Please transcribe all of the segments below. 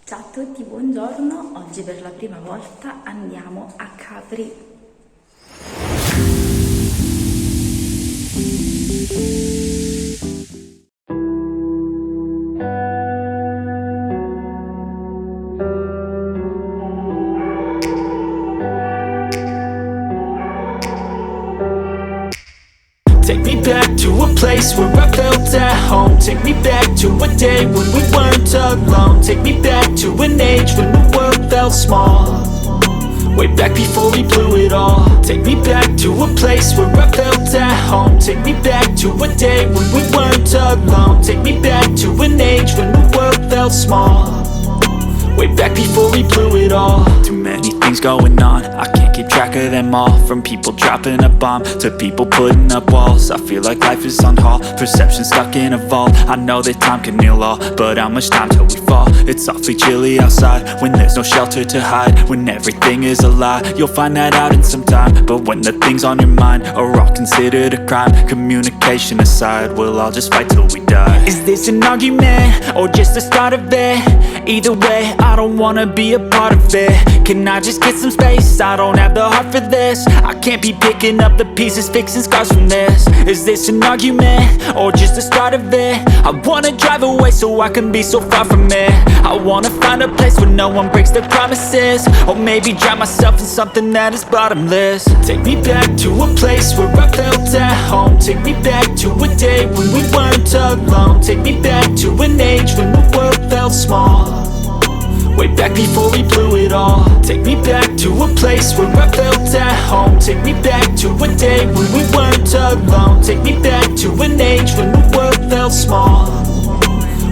Ciao a tutti, buongiorno. Oggi per la prima volta andiamo a Capri. Take me back to a place where I felt at home. Take me back to a day when we weren't alone. Take me back to an age when the world felt small. Way back before we blew it all. Take me back to a place where I felt at home. Take me back to a day when we weren't alone. Take me back to an age when the world felt small. Way back before we blew it all. Too many things going on, I can't keep track of them all. From people dropping a bomb to people putting up walls. I feel like life is on hold, perception stuck in a vault. I know that time can heal all, but how much time till we fall? It's awfully chilly outside, when there's no shelter to hide. When everything is a lie, you'll find that out in some time. But when the things on your mind are all considered a crime, communication aside, we'll all just fight till we die. Is this an argument, or just the start of it? Either way, I don't wanna be a part of it. Can I just get some space? I don't have the heart for this. I can't be picking up the pieces, fixing scars from this. Is this an argument, or just the start of it? I wanna drive away so I can be so far from it. I wanna find a place where no one breaks their promises. Or maybe drown myself in something that is bottomless. Take me back to a place where I felt at home. Take me back to a day when we weren't alone. Take me back to an age when the world felt small. Way back before we blew it all. Take me back to a place where I felt at home. Take me back to a day when we weren't alone. Take me back to an age when the world felt small.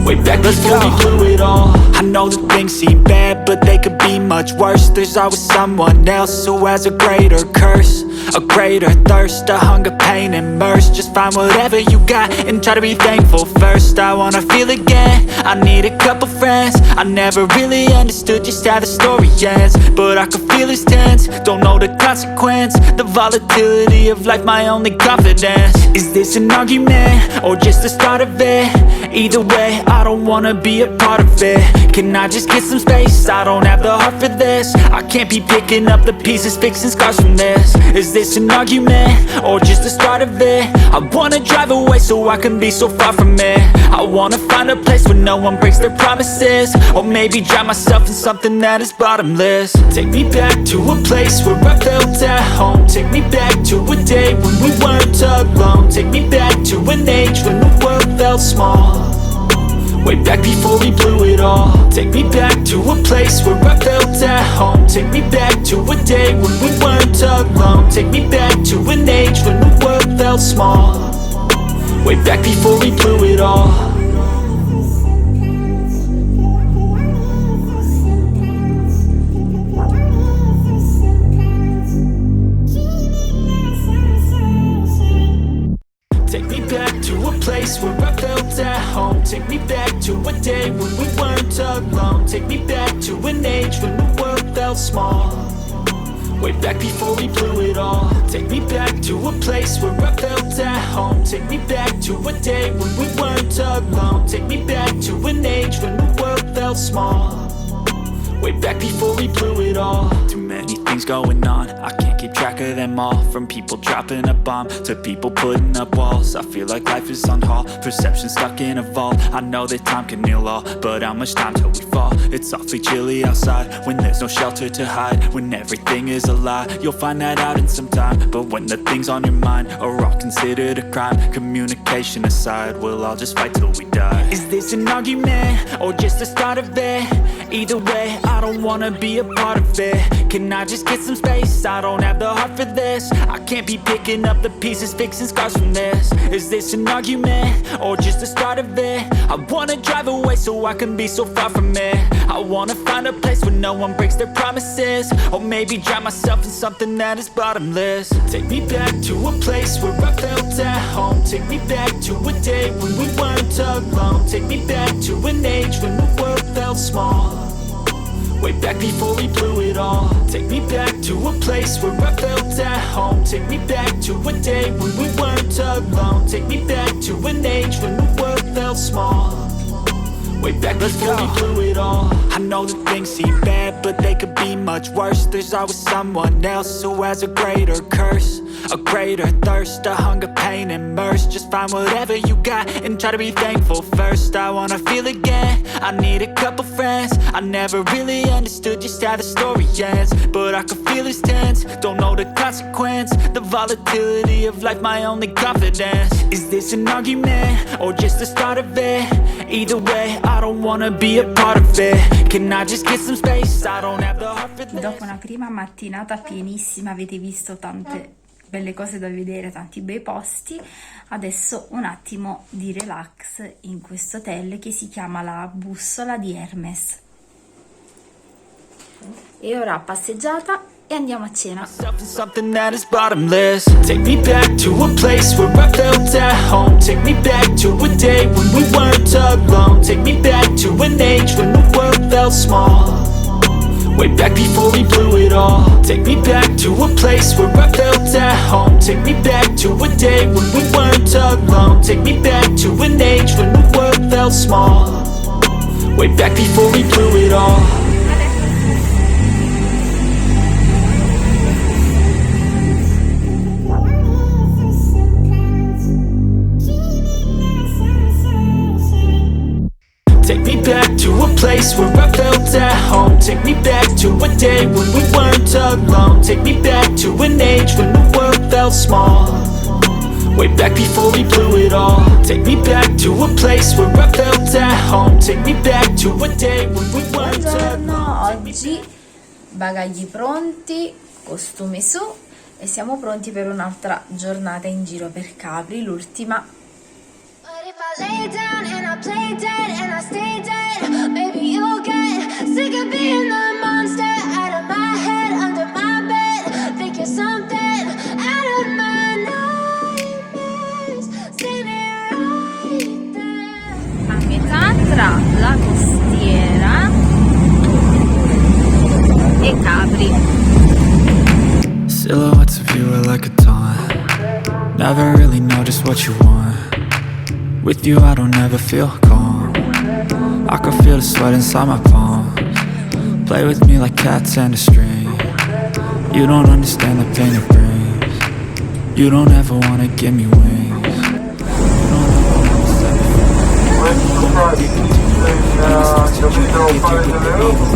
Way back before we blew it all. I know that things seem bad, but they could be much worse. There's always someone else who has a greater curse, a greater thirst, a hunger, pain, and mercy. Just find whatever you got and try to be thankful first. I wanna feel again, I need a couple friends. I never really understood just how the story ends, but I can feel it's tense, don't know the consequence. The volatility of life, my only confidence. Is this an argument, or just the start of it? Either way, I don't wanna be a part of it. Can I just get some space? I don't have the heart for this. I can't be picking up the pieces, fixing scars from this. Is this an argument, or just the start of it? I wanna drive away so I can be so far from it. I wanna find a place where no one breaks their promises. Or maybe drown myself in something that is bottomless. Take me back to a place where I felt at home. Take me back to a day when we weren't alone. Take me back to an age when the world felt small. Way back before we blew it all. Take me back to a place where I felt at home. Take me back to a day when we weren't alone. Take me back to an age when the world felt small. Way back before we blew it all. Take me back to a place where I felt at home. Take me back to a day when we weren't alone. Take me back to an age when the world felt small. Way back before we blew it all. Take me back to a place where I felt at home. Take me back to a day when we weren't alone. Take me back to an age when the world felt small. Way back before we blew it all. Too many things going on, I can't keep track of them all. From people dropping a bomb to people putting up walls. I feel like life is on hold, perception stuck in a vault. I know that time can heal all, but how much time till we fall? It's awfully chilly outside, when there's no shelter to hide. When everything is a lie, you'll find that out in some time. But when the things on your mind are all considered a crime, communication aside, we'll all just fight till we die. Is this an argument, or just the start of it? Either way, I don't wanna be a part of it. Can I just get some space? I don't have the heart for this. I can't be picking up the pieces, fixing scars from this. Is this an argument, or just the start of it? I wanna drive away so I can be so far from it. I wanna find a place where no one breaks their promises. Or maybe drown myself in something that is bottomless. Take me back to a place where I felt at home. Take me back to a day when we weren't alone. Take me back to an age when the world felt small. Way back before we blew it all. Take me back to a place where I felt at home. Take me back to a day when we weren't alone. Take me back to an age when the world felt small. Way back before we blew it all. I know know that things seem bad, but they could be much worse. There's always someone else who has a greater curse, a greater thirst, a hunger, pain, and mercy. Just find whatever you got and try to be thankful first. I wanna feel again, I need a couple friends. I never really understood just how the story ends, but I can feel it's tense, don't know the consequence. The volatility of life, my only confidence. Is this an argument, or just the start of it? Either way, I don't wanna be a part of it. Can I just get some space? I don't have the heart for this. Dopo una prima mattinata pienissima, avete visto tante belle cose da vedere, tanti bei posti. Adesso un attimo di relax in questo hotel che si chiama La Bussola di Hermes. E ora passeggiata e andiamo a cena. Myself in something that is bottomless. Take me back to a place where I felt at home. Take me back to a day when we weren't alone. Take me back to an age when the world felt small. Way back before we blew it all. Take me back to a place where I felt at home. Take me back to a day when we weren't alone. Take me back to an age when the world felt small. Way back before we blew it all. Take me back to a place where I felt at home. Take me back to a day when we weren't alone. Take me back to an age when the world felt small. Way back before we blew it all. Take me back to a place where I felt at home. Take me back to a day when we weren't Buongiorno, alone. oggi bagagli pronti, costume su e siamo pronti per un'altra giornata in giro per Capri, l'ultima. But if I lay down and I play dead and I stay dead, maybe you'll get sick of being the monster out of my head, under my bed. Think you're something out of my nightmares, standing right there. A metà tra la costiera e Capri. Silhouettes of you are like a taunt. Never really know just what you want. With you I don't ever feel calm. I can feel the sweat inside my palm. Play with me like cats and a string. You don't understand the pain it brings. You don't ever wanna give me wings. You don't ever wanna set me free. You wanna dig into you. And it's not that you can get through with the evil.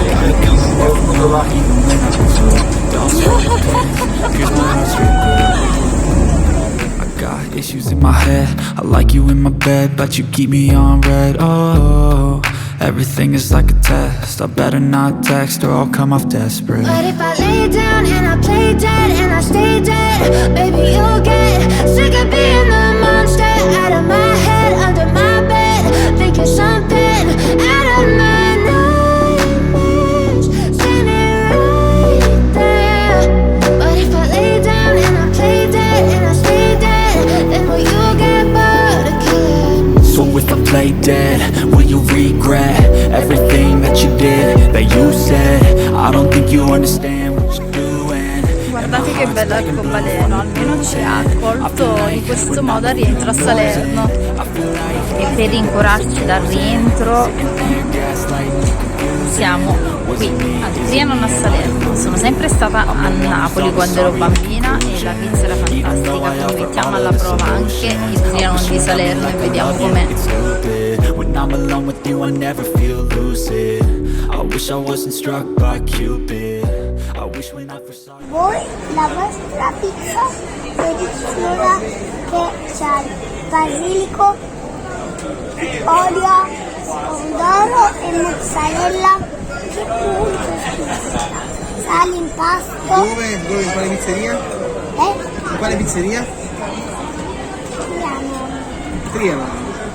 I ain't coming back from you even when I was through. Don't sweat the pain, here's my heart straight through. Got issues in my head, I like you in my bed, but you keep me on red. Oh, everything is like a test. I better not text or I'll come off desperate. But if I lay down and I play dead and I stay dead, maybe you'll get sick of being the monster out of my head, under my bed. Think you're something out of my nightmares, standing right there. But if I lay down and I play dead and I stay dead, then will you get bored of killing? So if I play dead, will you regret everything that you did, that you said? I don't think you understand what you're doing. Guardate che bello arcobaleno, almeno ci ha accolto in questo modo al rientro a Salerno. E per rincuorarci dal rientro siamo qui a Trianon, non a Salerno. Sono sempre stata a Napoli quando ero bambina e la pizza era fantastica, quindi mettiamo alla prova anche il Trianon di Salerno e vediamo com'è. When I'm alone with you I never feel lucid. I wish I wasn't struck by Cupid. I wish when I first saw you. Voi la vostra pizza deliziosa che c'ha il basilico, olio, pomodoro e mozzarella, che punto schifezza. Sale in pasto. Dove? Dove? In quale pizzeria? In quale pizzeria? Trianon. Trianon.